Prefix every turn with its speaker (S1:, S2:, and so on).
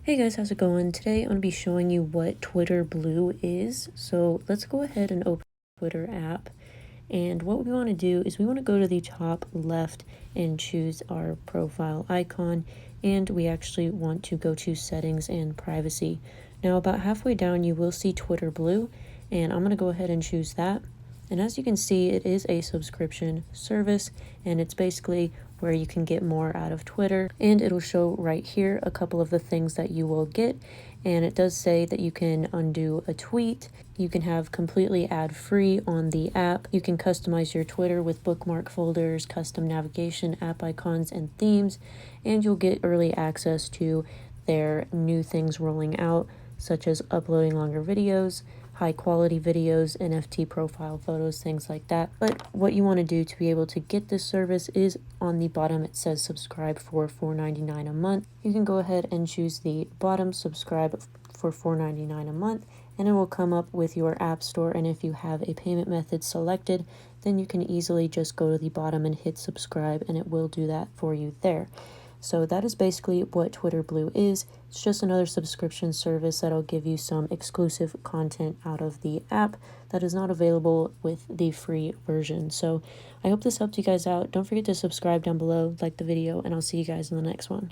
S1: Hey guys, how's it going? Today I'm going to be showing you what Twitter Blue is. So let's go ahead and open the Twitter app. And what we want to do is we want to go to the top left and choose our profile icon. And we actually want to go to settings and privacy. Now about halfway down you will see Twitter Blue, and I'm going to go ahead and choose that. And as you can see, it is a subscription service, and it's basically where you can get more out of Twitter. And it'll show right here a couple of the things that you will get. And it does say that you can undo a tweet, you can have completely ad-free on the app, you can customize your Twitter with bookmark folders, custom navigation, app icons, and themes, and you'll get early access to their new things rolling out, such as uploading longer videos, high quality videos, NFT profile photos, things like that. But what you want to do to be able to get this service is on the bottom it says subscribe for $4.99 a month. You can go ahead and choose the bottom, subscribe for $4.99 a month, and it will come up with your app store. And if you have a payment method selected, then you can easily just go to the bottom and hit subscribe, and it will do that for you there. So that is basically what Twitter Blue is. It's just another subscription service that'll give you some exclusive content out of the app that is not available with the free version. So I hope this helped you guys out. Don't forget to subscribe down below, like the video, and I'll see you guys in the next one.